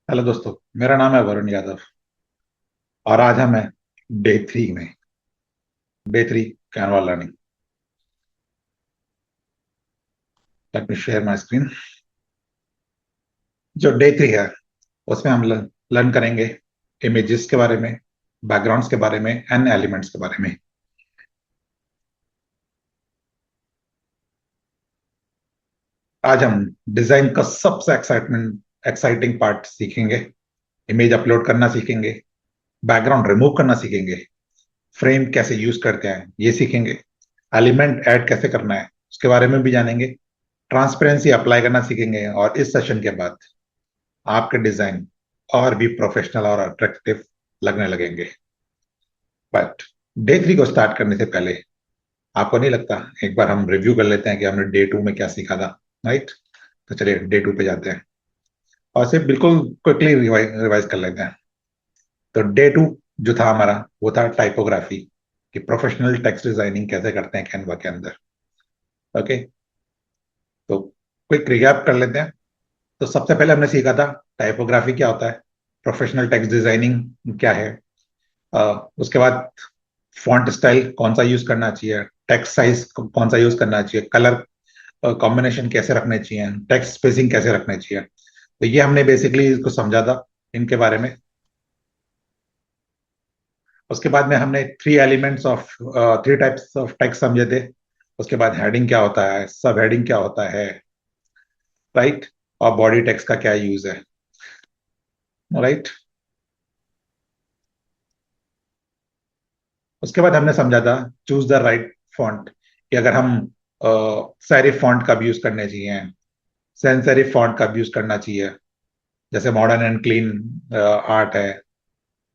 Hello दोस्तों। मेरा नाम है वरुण यादव और आज हम हैं डे 3 में। Day 3 Canva learning. Let me share my screen. जो डे 3 है उसमें हम लर्न करेंगे इमेजेस के बारे में, बैकग्राउंड्स के बारे में एंड एलिमेंट्स के बारे में। आज हम डिजाइन का सबसे एक्साइटिंग पार्ट सीखेंगे। इमेज अपलोड करना सीखेंगे, बैकग्राउंड रिमूव करना सीखेंगे, फ्रेम कैसे यूज करते हैं ये सीखेंगे, एलिमेंट ऐड कैसे करना है उसके बारे में भी जानेंगे, ट्रांसपेरेंसी अप्लाई करना सीखेंगे और इस सेशन के बाद आपके डिजाइन और भी प्रोफेशनल और अट्रैक्टिव लगने लगेंगे। बट डे 3 को स्टार्ट करने से पहले आपको नहीं लगता एक बार हम रिव्यू कर लेते हैं कि हमने डे 2 में क्या सीखा था? राइट। तो चलिए डे 2 पे जाते हैं और सिर्फ बिल्कुल क्विकली रिवाइज कर लेते हैं। तो डे 2 जो था हमारा वो था टाइपोग्राफी कि प्रोफेशनल टेक्स्ट डिजाइनिंग कैसे करते हैं कैनवा के अंदर। ओके। तो क्विक रिकैप कर लेते हैं। तो सबसे पहले हमने सीखा था टाइपोग्राफी क्या होता है, प्रोफेशनल टेक्स्ट डिजाइनिंग क्या है। उसके बाद फॉन्ट स्टाइल कौन सा यूज करना चाहिए, टेक्स्ट साइज कौन सा यूज करना चाहिए, कलर कॉम्बिनेशन कैसे रखने चाहिए, टेक्स्ट स्पेसिंग कैसे रखने चाहिए। तो ये हमने बेसिकली इसको समझा था इनके बारे में। उसके बाद में हमने थ्री टाइप्स ऑफ टेक्स्ट समझे थे। उसके बाद हेडिंग क्या होता है, सब हेडिंग क्या होता है, राइट, और बॉडी टेक्स्ट का क्या यूज है, राइट। उसके बाद हमने समझा था चूज द राइट फॉन्ट कि अगर हम सेरिफ फॉन्ट का भी यूज करने चाहिए, सैंस सेरिफ फॉन्ट का भी यूज करना चाहिए, जैसे मॉडर्न एंड क्लीन आर्ट है,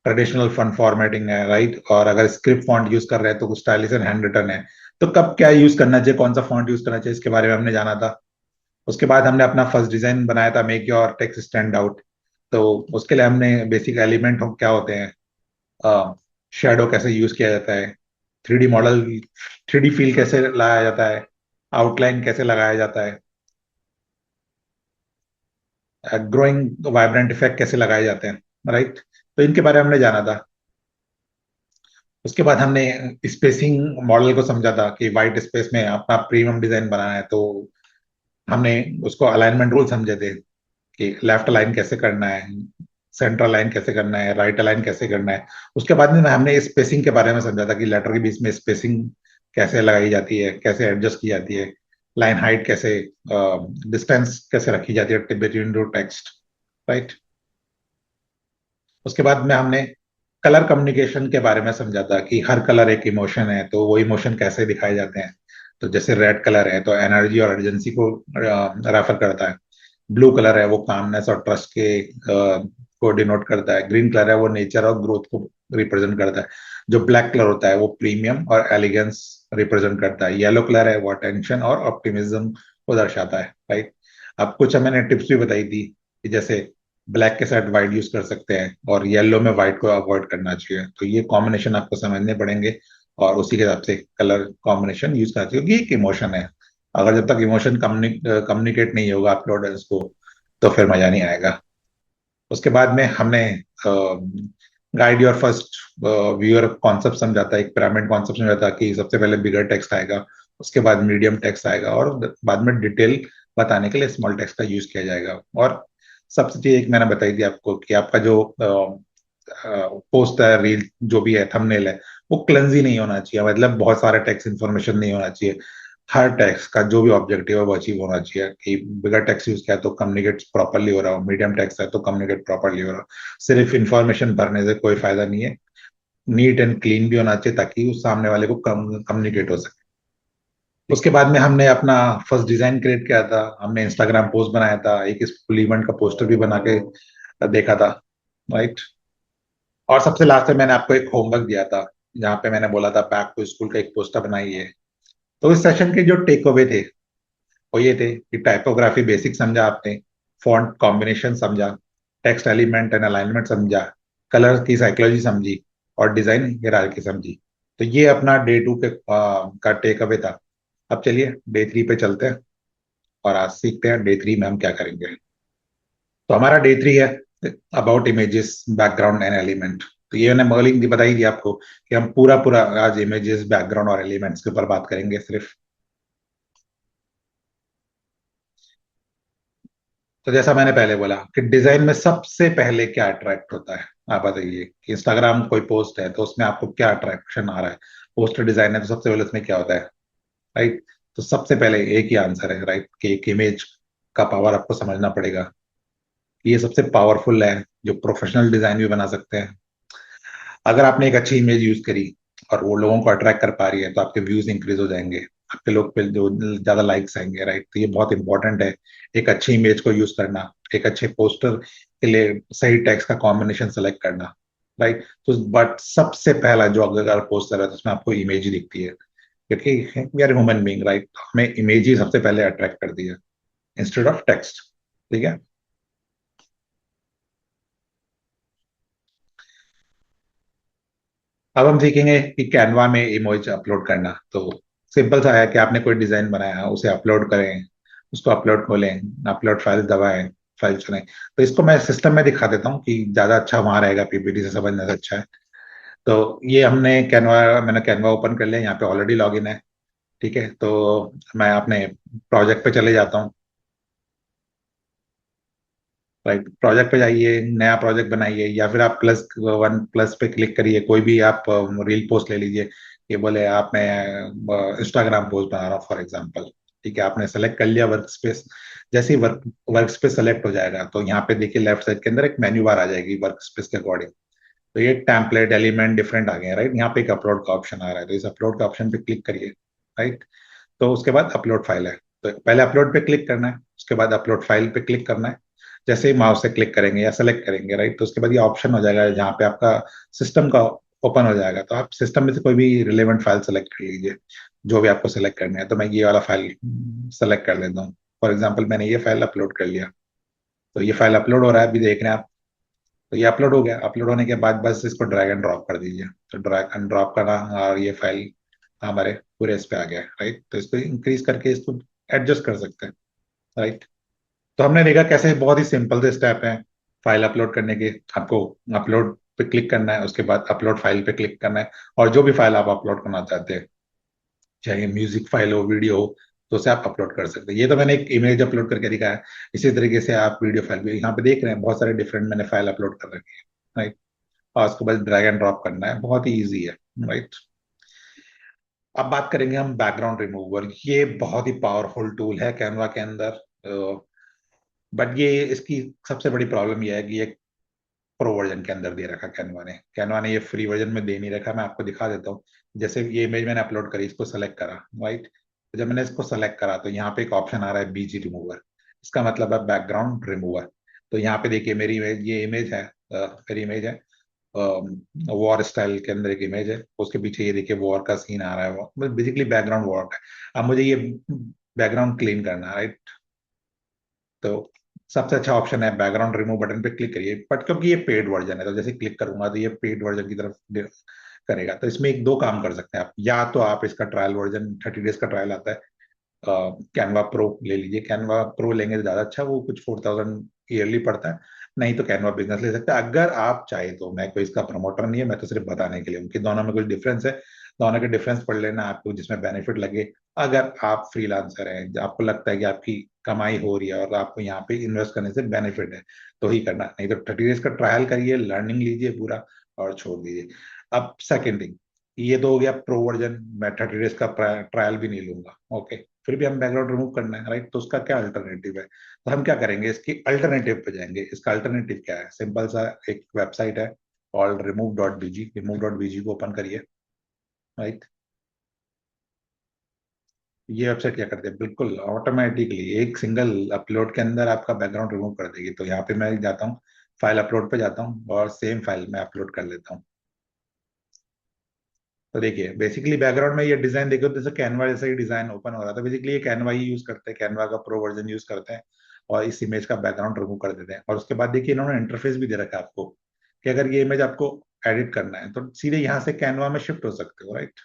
ट्रेडिशनल फॉन्ट फॉर्मेटिंग है, राइट। और अगर स्क्रिप्ट फॉन्ट यूज कर रहे हैं तो कुछ स्टाइलिश एंड हैंड रिटन है। तो कब क्या यूज करना चाहिए, कौन सा फॉन्ट यूज करना चाहिए, इसके बारे में हमने जाना था। उसके बाद हमने अपना फर्स्ट डिजाइन बनाया था, make your text stand out. तो उसके लिए हमने बेसिक एलिमेंट क्या होते हैं, शेडो कैसे यूज किया जाता है, 3D मॉडल, 3D फील कैसे लाया जाता है, आउटलाइन कैसे लगाया जाता है, ग्रोइंग वाइब्रेंट इफेक्ट कैसे लगाए जाते हैं, राइट। तो इनके बारे में हमने जाना था। उसके बाद हमने स्पेसिंग मॉडल को समझा था कि वाइट स्पेस में अपना प्रीमियम डिजाइन बनाना है। तो हमने उसको अलाइनमेंट रूल समझे थे कि लेफ्ट अलाइन कैसे करना है, सेंटर अलाइन कैसे करना है, राइट अलाइन कैसे करना है। उसके बाद में हमने स्पेसिंग के बारे में समझा था कि लेटर के बीच में स्पेसिंग कैसे लगाई जाती है, कैसे एडजस्ट की जाती है, लाइन हाइट कैसे, डिस्टेंस कैसे रखी जाती है बिटवीन दो टेक्स्ट, राइट। उसके बाद में हमने कलर कम्युनिकेशन के बारे में समझा था कि हर कलर एक इमोशन है, तो वो इमोशन कैसे दिखाए जाते हैं। तो जैसे रेड कलर है तो एनर्जी और अर्जेंसी को रेफर करता है, ब्लू कलर है वो कामनेस और ट्रस्ट को डिनोट करता है, ग्रीन कलर है वो नेचर और ग्रोथ को रिप्रेजेंट करता है, जो ब्लैक कलर होता है वो प्रीमियम और एलिगेंस रिप्रेजेंट करता है, येलो कलर है वो अटेंशन और ऑप्टिमिज्म को दर्शाता है, राइट। अब कुछ मैंने टिप्स भी बताई थी कि जैसे ब्लैक के साथ व्हाइट यूज कर सकते हैं और येलो में व्हाइट को अवॉइड करना चाहिए। तो ये कॉम्बिनेशन आपको समझने पड़ेंगे और उसी के हिसाब से कलर कॉम्बिनेशन यूज करना चाहिए क्योंकि एक इमोशन है। अगर जब तक इमोशन कम्युनिकेट नहीं होगा आपके ऑडियंस को तो फिर मजा नहीं आएगा। उसके बाद में हमने guide your first viewer concept समझा था, एक पिरामिड कॉन्सेप्ट समझा था कि सबसे पहले बिगर टेक्स्ट आएगा, उसके बाद मीडियम टेक्स्ट आएगा और बाद में डिटेल बताने के लिए स्मॉल टेक्स्ट का यूज किया जाएगा। और सबसे चीज एक मैंने बताई थी आपको कि आपका जो पोस्ट है, रील जो भी है, थंबनेल है, वो क्लंजी नहीं होना चाहिए, मतलब बहुत सारे टेक्स्ट इन्फॉर्मेशन नहीं होना चाहिए। हर टेक्स्ट का जो भी ऑब्जेक्टिव है वो अचीव होना चाहिए कि बिगर टेक्स्ट यूज किया तो कम्युनिकेट प्रॉपरली हो रहा हो, मीडियम टेक्स्ट है तो कम्युनिकेट प्रॉपरली हो रहा हो। सिर्फ इंफॉर्मेशन भरने से कोई फायदा नहीं है, नीट एंड क्लीन भी होना चाहिए ताकि उस सामने वाले को कम्युनिकेट हो सके। उसके बाद में हमने अपना फर्स्ट डिजाइन क्रिएट किया था, हमने इंस्टाग्राम पोस्ट बनाया था, एक स्कूल इवेंट का पोस्टर भी बना के देखा था, राइट। और सबसे लास्ट में मैंने आपको एक होमवर्क दिया था जहाँ पे मैंने बोला था बैक टू स्कूल का एक पोस्टर बनाइए। तो इस सेशन के जो टेक अवे थे वो ये थे कि टाइपोग्राफी बेसिक समझा आपने, फॉन्ट कॉम्बिनेशन समझा, टेक्स्ट एलिमेंट एंड अलाइनमेंट समझा, कलर की साइकोलॉजी समझी और डिजाइन हायरार्की समझी। तो ये अपना डे 2 का टेक अवे था। अब चलिए डे 3 पे चलते हैं और आज सीखते हैं डे 3 में हम क्या करेंगे। तो हमारा डे 3 है about images, background and element. तो ये मैंने मॉर्निंग बताई थी आपको कि हम पूरा पूरा आज इमेजेस, बैकग्राउंड और एलिमेंट्स के ऊपर बात करेंगे सिर्फ। तो जैसा मैंने पहले बोला कि डिजाइन में सबसे पहले क्या अट्रैक्ट होता है, आप बताइए कि इंस्टाग्राम कोई पोस्ट है तो उसमें आपको क्या अट्रैक्शन आ रहा है। पोस्ट डिजाइन है तो सबसे पहले उसमें क्या होता है, राइट। तो सबसे पहले एक ही आंसर है, राइट, कि एक इमेज का पावर आपको समझना पड़ेगा। ये सबसे पावरफुल है जो प्रोफेशनल डिजाइन भी बना सकते हैं। अगर आपने एक अच्छी इमेज यूज करी और वो लोगों को अट्रैक्ट कर पा रही है तो आपके व्यूज इंक्रीज हो जाएंगे, आपके लोग पे जो ज्यादा लाइक्स आएंगे, राइट। तो ये बहुत इंपॉर्टेंट है, एक अच्छी इमेज को यूज करना, एक अच्छे पोस्टर के लिए सही टेक्स्ट का कॉम्बिनेशन सेलेक्ट करना, राइट। तो बट सबसे पहला जो अगर पोस्टर है तो उसमें आपको इमेज ही दिखती है, क्योंकि we are human being, right. हमें इमेज ही सबसे पहले अट्रैक्ट करती है इंस्टेड ऑफ टेक्स्ट। ठीक है। अब हम सीखेंगे कि कैनवा में इमेज अपलोड करना। तो सिंपल सा है कि आपने कोई डिजाइन बनाया, उसे अपलोड करें, उसको अपलोड खोलें, अपलोड फाइल दबाएं, फाइल चुनें। तो इसको मैं सिस्टम में दिखा देता हूँ कि ज्यादा अच्छा वहां रहेगा, पीपीटी से समझने से अच्छा है। तो ये हमने कैनवा, मैंने कैनवा ओपन कर लिया, यहाँ पे ऑलरेडी लॉग इन है। ठीक है। तो मैं अपने प्रोजेक्ट पे चले जाता हूँ, राइट। प्रोजेक्ट पे जाइए, नया प्रोजेक्ट बनाइए, या फिर आप +1 प्लस पे क्लिक करिए, कोई भी आप रील पोस्ट ले लीजिए। ये बोले आप, मैं इंस्टाग्राम पोस्ट बना रहा हूँ फॉर एग्जांपल। ठीक है, आपने सेलेक्ट कर लिया वर्क स्पेस। जैसे ही वर्क स्पेस सेलेक्ट हो जाएगा तो यहाँ पे देखिए लेफ्ट साइड के अंदर एक मेन्यू बार आ जाएगी वर्क स्पेस के अकॉर्डिंग। तो ये टेम्पलेट एलिमेंट डिफरेंट आ गए हैं, राइट। यहाँ पे एक अपलोड का ऑप्शन आ रहा है, तो इस अपलोड का ऑप्शन पे क्लिक करिए, राइट। तो उसके बाद अपलोड फाइल है, तो पहले अपलोड पे क्लिक करना है, उसके बाद अपलोड फाइल पे क्लिक करना है। जैसे ही माउस से क्लिक करेंगे या सेलेक्ट करेंगे, राइट, तो उसके बाद ये ऑप्शन हो जाएगा जहाँ पे आपका सिस्टम का ओपन हो जाएगा। तो आप सिस्टम में से कोई भी रिलेवेंट फाइल सेलेक्ट कर लीजिए, जो भी आपको सेलेक्ट करना है। तो मैं ये वाला फाइल सेलेक्ट कर लेता हूँ। फॉर एग्जाम्पल मैंने ये फाइल अपलोड कर लिया। तो ये फाइल अपलोड हो रहा है, अभी देख रहे हैं आप। तो ये अपलोड हो गया, अपलोड होने के बाद बस इसको ड्रैग एंड ड्रॉप कर दीजिए। तो ड्रैग एंड ड्रॉप करना, और ये फाइल हमारे पूरे इस पे आ गया, राइट। तो इसको इंक्रीज करके इसको एडजस्ट कर सकते हैं, राइट। तो हमने देखा कैसे बहुत ही सिंपल से स्टेप हैं फाइल अपलोड करने के। आपको अपलोड पे क्लिक करना है, उसके बाद अपलोड फाइल पे क्लिक करना है, और जो भी फाइल आप अपलोड करना चाहते हैं, चाहे म्यूजिक फाइल हो, वीडियो हो, तो उसे आप अपलोड कर सकते हैं। ये तो मैंने एक इमेज अपलोड करके दिखाया है। इसी तरीके से आप वीडियो फाइल भी यहाँ पे देख रहे हैं, बहुत सारे डिफरेंट मैंने फाइल अपलोड कर रखे हैं, राइट। और उसको बस ड्रैग एंड ड्रॉप करना है, बहुत ही ईजी है, राइट। अब बात करेंगे हम बैकग्राउंड रिमूवर। ये बहुत ही पावरफुल टूल है कैनवा के अंदर। बट ये, इसकी सबसे बड़ी प्रॉब्लम ये है कि ये प्रो वर्जन के अंदर दे रखा कैनवा ने ये फ्री वर्जन में दे नहीं रखा। मैं आपको दिखा देता हूँ। जैसे ये इमेज मैंने अपलोड करी, इसको सेलेक्ट करा, राइट। तो जब मैंने इसको सेलेक्ट करा तो यहाँ पे एक ऑप्शन आ रहा है बीजी रिमूवर। इसका मतलब है बैकग्राउंड रिमूवर। तो यहाँ पे देखिए मेरी इमेज, ये इमेज है, मेरी इमेज है, वॉर स्टाइल के अंदर एक इमेज है, उसके पीछे ये देखिए वॉर का सीन आ रहा है, वो बेसिकली बैकग्राउंड वॉर का है। अब मुझे ये बैकग्राउंड क्लीन करना है, राइट। तो सबसे अच्छा ऑप्शन है बैकग्राउंड रिमूव, बटन पे क्लिक करिए। बट क्योंकि ये पेड वर्जन है तो जैसे क्लिक करूंगा तो ये पेड वर्जन की तरफ करेगा। तो इसमें एक दो काम कर सकते हैं आप, या तो आप इसका ट्रायल वर्जन 30 डेज का ट्रायल आता है, कैनवा प्रो ले लीजिए। कैनवा प्रो लेंगे तो ज्यादा अच्छा, वो कुछ 4000 ईयरली पड़ता है। नहीं तो कैनवा बिजनेस ले सकते हैं अगर आप चाहे तो। मैं कोई इसका प्रमोटर नहीं है, मैं तो सिर्फ बताने के लिए हूँ कि दोनों में कुछ डिफरेंस है। दोनों के डिफरेंस पढ़ लेना आपको, जिसमें बेनिफिट लगे। अगर आप फ्रीलांसर हैं, आपको लगता है कि आपकी कमाई हो रही है और आपको यहाँ पे इन्वेस्ट करने से बेनिफिट है, तो ही करना। नहीं तो 30 डेज का ट्रायल करिए, लर्निंग लीजिए पूरा, और छोड़ दीजिए। अब सेकेंड थिंग, ये तो हो गया प्रो वर्जन, मैं 30 डेज का ट्रायल भी नहीं लूंगा, ओके। फिर भी हम बैकग्राउंड रिमूव करना है, राइट। तो उसका क्या अल्टरनेटिव है? तो हम क्या करेंगे, इसकी अल्टरनेटिव पे जाएंगे। इसका अल्टरनेटिव क्या है? सिंपल सा एक वेबसाइट है, ऑल remove.bg। remove.bg को ओपन करिए, राइट। ये वेबसाइट क्या करती है, बिल्कुल ऑटोमेटिकली एक सिंगल अपलोड के अंदर आपका बैकग्राउंड रिमूव कर देगी। तो यहाँ पे मैं जाता हूँ, फाइल अपलोड पे जाता हूँ, और सेम फाइल मैं अपलोड कर लेता हूँ। तो देखिए बेसिकली बैकग्राउंड में ये डिजाइन देखो, जैसे कैनवा जैसा ही डिजाइन ओपन हो रहा था। बेसिकली ये कैनवा ही यूज करते हैं, कैनवा का प्रो वर्जन यूज करते हैं, और इस इमेज का बैकग्राउंड रिमूव कर देते हैं। और उसके बाद देखिए इन्होंने इंटरफेस भी दे रखा है आपको, कि अगर ये इमेज आपको एडिट करना है तो सीधे यहाँ से कैनवा में शिफ्ट हो सकते हो, राइट।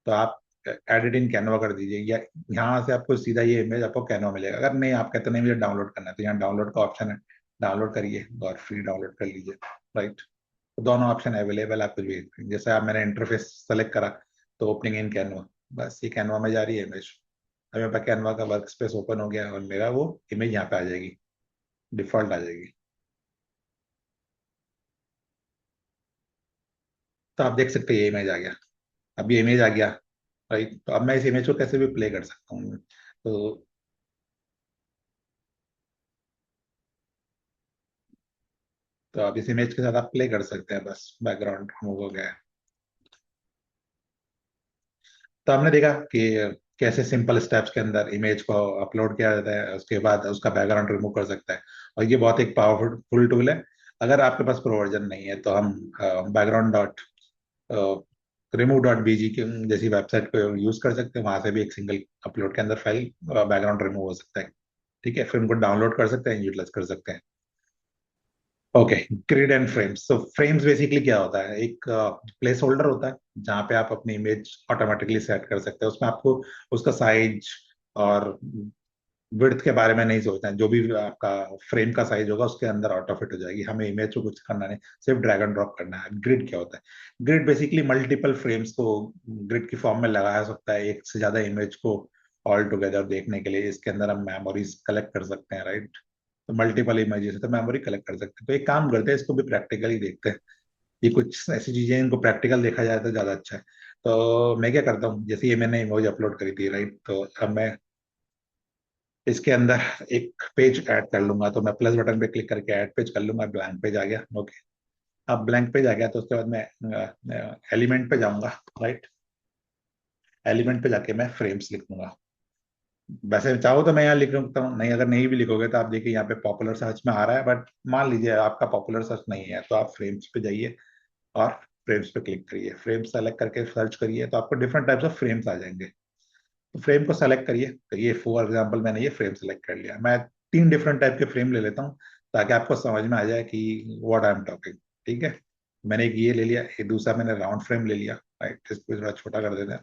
तो आप एडिट इन कैनवा कर दीजिए, या यहाँ से आपको सीधा ये इमेज आपको कैनवा मिलेगा। अगर नहीं, आप कहते नहीं मुझे डाउनलोड करना है, तो यहाँ डाउनलोड का ऑप्शन है, डाउनलोड करिए और फ्री डाउनलोड कर लीजिए, राइट। तो दोनों ऑप्शन अवेलेबल है, आप कुछ भी, जैसे आप मैंने इंटरफेस सेलेक्ट करा तो ओपनिंग इन कैनवा, बस ये कैनवा में जा रही है इमेज। अब मेरे पास कैनवा का वर्क स्पेस ओपन हो गया और मेरा वो इमेज यहाँ पे आ जाएगी, डिफॉल्ट आ जाएगी। तो आप देख सकते हैं ये इमेज आ गया। अब ये इमेज आ गया, राइट। तो अब मैं इस इमेज को कैसे भी प्ले कर सकता हूँ। तो आप इस इमेज के साथ आप प्ले कर सकते हैं, बस बैकग्राउंड मूव हो गया है। तो हमने देखा कि कैसे सिंपल स्टेप्स के अंदर इमेज को अपलोड किया जाता है, उसके बाद उसका बैकग्राउंड रिमूव कर सकता है। और ये बहुत एक पावरफुल टूल है। अगर आपके पास प्रो वर्जन नहीं है तो हम बैकग्राउंड डॉट रिमूव डॉट बीजी की जैसी वेबसाइट को यूज कर सकते हैं, वहां से भी एक सिंगल अपलोड के अंदर फाइल बैकग्राउंड रिमूव हो सकता है। ठीक है, फिर उनको डाउनलोड कर सकते हैं, यूटिलाइज कर सकते हैं। Okay, grid and frames. तो फ्रेम्स बेसिकली क्या होता है, एक प्लेस होल्डर होता है जहाँ पे आप अपनी इमेज ऑटोमेटिकली सेट कर सकते हैं। उसमें आपको उसका साइज और विड्थ के बारे में नहीं सोचना है, जो भी आपका फ्रेम का साइज होगा उसके अंदर ऑटो फिट हो जाएगी, हमें इमेज को कुछ करना नहीं, सिर्फ ड्रैग एंड ड्रॉप करना है। ग्रिड क्या होता है, ग्रिड बेसिकली मल्टीपल फ्रेम्स को ग्रिड की फॉर्म में लगाया सकता है, एक से ज्यादा इमेज को ऑल टुगेदर देखने के लिए। इसके अंदर हम मेमोरीज कलेक्ट कर सकते हैं, राइट। तो मल्टीपल इमेजेस है तो मेमोरी कलेक्ट कर सकते हैं। तो एक काम करते हैं, इसको भी प्रैक्टिकली देखते हैं। ये कुछ ऐसी चीजें हैं, इनको प्रैक्टिकल देखा जाए तो ज्यादा अच्छा है। तो मैं क्या करता हूँ, जैसे ये मैंने इमेज अपलोड करी थी, राइट। तो अब मैं इसके अंदर एक पेज ऐड कर लूंगा, तो मैं प्लस बटन पे क्लिक करके ऐड पेज कर लूंगा, ब्लैंक पेज आ गया। ओके, अब ब्लैंक पेज आ गया तो उसके बाद मैं एलिमेंट पे जाऊंगा, राइट। एलिमेंट पे जाके मैं फ्रेम्स लिख दूंगा। वैसे चाहो तो मैं यहाँ लिख सकता हूँ, नहीं अगर नहीं भी लिखोगे तो आप देखिए यहाँ पे पॉपुलर सर्च में आ रहा है, बट मान लीजिए आपका पॉपुलर सर्च नहीं है तो आप फ्रेम्स पे जाइए और फ्रेम्स पे क्लिक करिए, फ्रेम सेलेक्ट करके सर्च करिए तो आपको डिफरेंट टाइप्स ऑफ फ्रेम्स आ जाएंगे। तो फ्रेम को सेलेक्ट करिए, तो ये फॉर एग्जांपल मैंने ये फ्रेम सेलेक्ट कर लिया। मैं तीन डिफरेंट टाइप के फ्रेम ले लेता हूँ ताकि आपको समझ में आ जाए कि व्हाट आई एम टॉकिंग। ठीक है, मैंने एक ये ले लिया, एक दूसरा मैंने राउंड फ्रेम ले लिया, राइट। इसको थोड़ा छोटा कर देते हैं।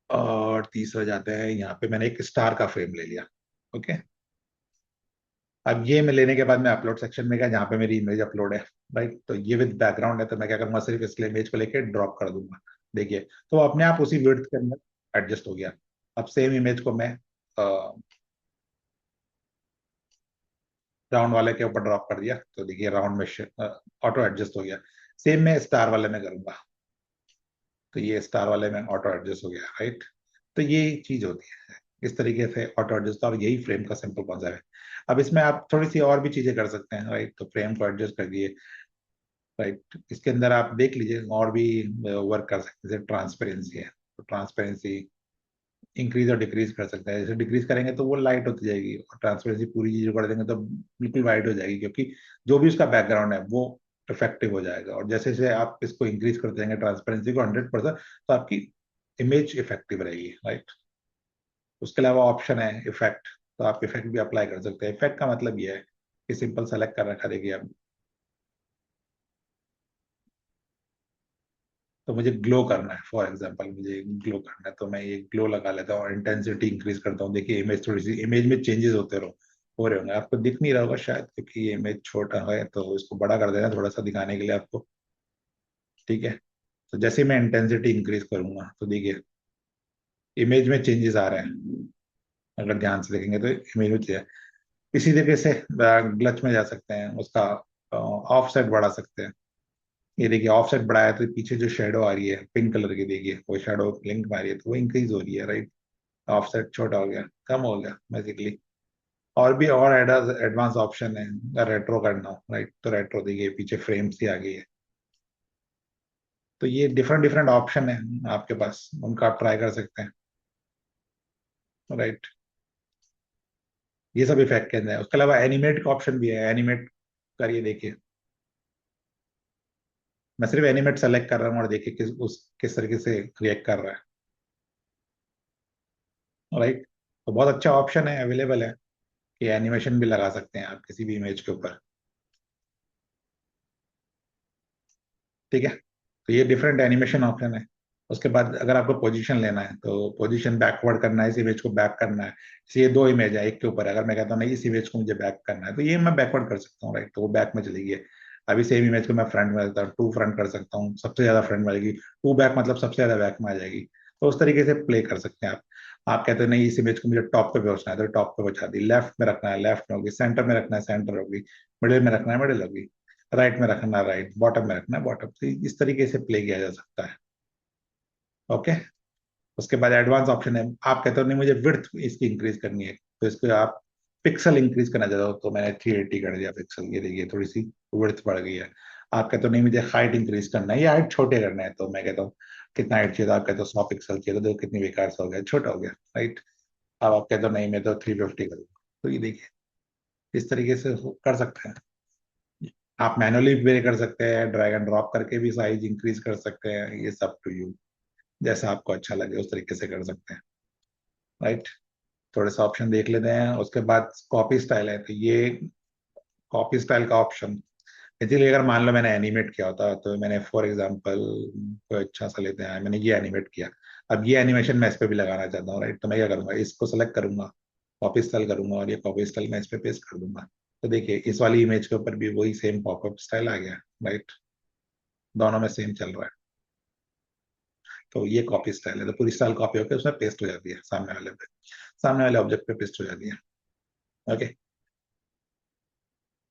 और तीसरा जाते हैं, यहाँ पे मैंने एक स्टार का फ्रेम ले लिया। ओके, अब ये मैं लेने के बाद मैं अपलोड सेक्शन में गया जहाँ पे मेरी इमेज अपलोड है, राइट। तो ये विद बैकग्राउंड है, तो मैं क्या करूंगा, सिर्फ इस इमेज को लेके ड्रॉप कर दूंगा। देखिए, तो वो अपने आप उसी विड्थ के अंदर एडजस्ट हो गया। अब सेम इमेज को मैं राउंड वाले के ऊपर ड्रॉप कर दिया, तो देखिए राउंड में ऑटो एडजस्ट हो गया। सेम मैं स्टार वाले में करूंगा, तो ये स्टार वाले में ऑटो एडजस्ट हो गया, राइट। तो ये चीज होती है, इस तरीके से ऑटो एडजस्ट, और यही फ्रेम का सिंपल कॉन्सेप्ट है। अब इसमें आप थोड़ी सी और भी चीजें कर सकते हैं, राइट। तो फ्रेम को एडजस्ट कर दिए, राइट। इसके अंदर आप देख लीजिए और भी वर्क कर सकते हैं, जैसे ट्रांसपेरेंसी है, तो ट्रांसपेरेंसी इंक्रीज और डिक्रीज कर सकते हैं। जैसे डिक्रीज करेंगे तो वो लाइट होती जाएगी, और ट्रांसपेरेंसी पूरी चीज कर देंगे तो बिल्कुल वाइट हो जाएगी, क्योंकि जो भी उसका बैकग्राउंड है वो इफेक्टिव हो जाएगा। और जैसे जैसे आप इसको इंक्रीज करते जाएंगे ट्रांसपेरेंसी को 100%, तो आपकी इमेज इफेक्टिव रहेगी, राइट। उसके अलावा ऑप्शन है इफेक्ट, तो आप इफेक्ट भी अप्लाई कर सकते हैं। इफेक्ट का मतलब ये है कि सिंपल सेलेक्ट कर रखा, देखिए अब तो मुझे ग्लो करना है, फॉर एग्जांपल मुझे ग्लो करना है, तो मैं ये ग्लो लगा लेता हूँ और इंटेंसिटी इंक्रीज करता हूँ। देखिए इमेज थोड़ी सी, इमेज में चेंजेस होते रहो हो रहे होंगे, आपको दिख नहीं रहा होगा शायद क्योंकि ये इमेज छोटा है, तो इसको बड़ा कर देना थोड़ा सा दिखाने के लिए आपको। ठीक है, तो जैसे ही मैं इंटेंसिटी इंक्रीज करूंगा तो देखिए इमेज में चेंजेस आ रहे हैं, अगर ध्यान से देखेंगे तो इमेज में चेंज। इसी तरीके से ग्लच में जा सकते हैं, उसका ऑफ सेट बढ़ा सकते हैं। ये देखिए ऑफ सेट बढ़ाया तो पीछे जो शेडो आ रही है पिंक कलर की, देखिए वो शेडो ब्लिंक मारी है तो वो इंक्रीज हो रही है, राइट। ऑफ सेट छोटा हो गया, कम हो गया बेसिकली। और भी और एडवांस ऑप्शन है, रेट्रो करना हो, राइट। तो रेट्रो देखिए पीछे फ्रेम्स ही आ गई है। तो ये डिफरेंट डिफरेंट ऑप्शन है आपके पास, उनका आप ट्राई कर सकते हैं, राइट। ये सब इफेक्ट के अंदर है। उसके अलावा एनिमेट का ऑप्शन भी है, एनिमेट करिए, देखिए मैं सिर्फ एनिमेट सेलेक्ट कर रहा हूँ और देखिए किस तरीके से रिएक्ट कर रहा है, राइट। तो बहुत अच्छा ऑप्शन है, अवेलेबल है कि एनिमेशन भी लगा सकते हैं आप किसी भी इमेज के ऊपर। ठीक है, तो ये डिफरेंट एनिमेशन ऑप्शन है। उसके बाद अगर आपको पोजीशन लेना है तो पोजीशन बैकवर्ड करना है, इस इमेज को बैक करना है। ये दो इमेज है एक के ऊपर, अगर मैं कहता हूँ नहीं इस इमेज को मुझे बैक करना है तो ये मैं बैकवर्ड कर सकता हूँ, राइट, तो वो बैक में चली गई है। अभी सेम इमेज को मैं फ्रंट में रखता हूँ, टू फ्रंट कर सकता हूँ, सबसे ज्यादा फ्रंट में आएगी, टू बैक मतलब सबसे ज्यादा बैक में आ जाएगी। तो उस तरीके से प्ले कर सकते हैं आप। आप कहते हैं नहीं इस इमेज को मुझे टॉप पे पहुंचना है तो टॉप पे पहुंचा दी, लेफ्ट में रखना है लेफ्ट में होगी, सेंटर में रखना है सेंटर होगी, मिडिल में रखना है मिडिल होगी, राइट में रखना है राइट, बॉटम में रखना है बॉटम। तो इस तरीके से प्ले किया जा सकता है। ओके। उसके बाद एडवांस ऑप्शन है, आप कहते हो नहीं मुझे विड्थ इसकी इंक्रीज करनी है, तो इसको आप पिक्सल इंक्रीज करना चाहते हो तो मैंने 380 कर दिया पिक्सल, ये देखिए थोड़ी सी विड्थ बढ़ गई है। आप कहते हो नहीं मुझे हाइट इंक्रीज करना है, ये हाइट छोटे करना है, तो मैं कहता हूँ कितना हाइट चाहिए, तो आप कहते हो 100 पिक्सल चाहिए, तो देखो कितनी बेकार से हो गया, छोटा हो गया, राइट। अब आप कहते हो नहीं मैं तो 350 करूँगा, तो ये देखिए इस तरीके से कर सकते हैं। आप मैनुअली भी कर सकते हैं, ड्रैग एंड ड्रॉप करके भी साइज इंक्रीज कर सकते हैं, ये सब टू यू, जैसा आपको अच्छा लगे उस तरीके से कर सकते हैं, राइट। थोड़े से ऑप्शन देख लेते हैं। उसके बाद कॉपी स्टाइल है, तो ये कॉपी स्टाइल का ऑप्शन, इसीलिए अगर मान लो मैंने एनिमेट किया होता तो मैंने फॉर एग्जांपल कोई अच्छा सा लेते हैं, मैंने ये एनिमेट किया, अब ये एनिमेशन मैं इस पे भी लगाना चाहता हूँ, राइट, तो मैं क्या करूंगा इसको सेलेक्ट करूंगा, कॉपी स्टाइल करूंगा और ये कॉपी स्टाइल मैं इस पे पेस्ट कर दूंगा। तो देखिए इस वाली इमेज के ऊपर भी वही सेम पॉपअप स्टाइल आ गया, राइट, दोनों में सेम चल रहा है। तो ये कॉपी स्टाइल है, तो पूरी स्टाइल कॉपी होकर उसमें पेस्ट हो जाती है सामने वाले पे, सामने वाले ऑब्जेक्ट पे पेस्ट हो जाती है। ओके।